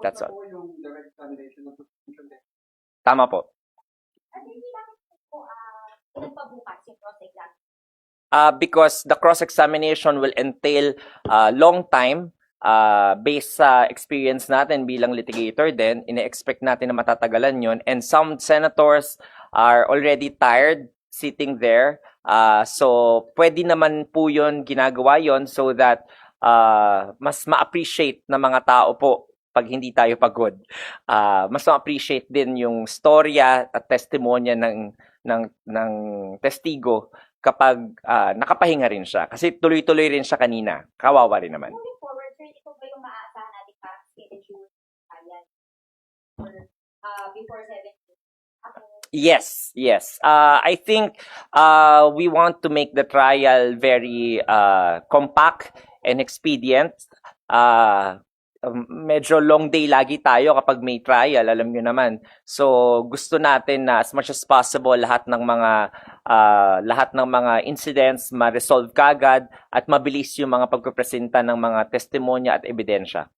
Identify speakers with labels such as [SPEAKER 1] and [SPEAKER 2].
[SPEAKER 1] That's all. Tama po. Because the cross-examination will entail long time based sa experience natin bilang litigator din, ine-expect natin na matatagalan yun. And some senators are already tired sitting there. So, pwede naman po yun, ginagawa yun so that mas ma-appreciate ng mga tao po pag hindi tayo pagod. Mas ma-appreciate din yung storya at testimonya ng testigo kapag nakapahinga rin siya. Kasi tuloy-tuloy rin siya kanina. Kawawa rin naman.
[SPEAKER 2] Moving forward, sir, ito ba yung maaasahan natin schedule before 17?
[SPEAKER 1] Yes, yes. I think we want to make the trial very compact and expedient. Medyo long day lagi tayo kapag may trial, alam nyo naman. So gusto natin na as much as possible lahat ng mga incidents ma-resolve kagad at mabilis yung mga pagpepresenta ng mga testimonya at ebidensya.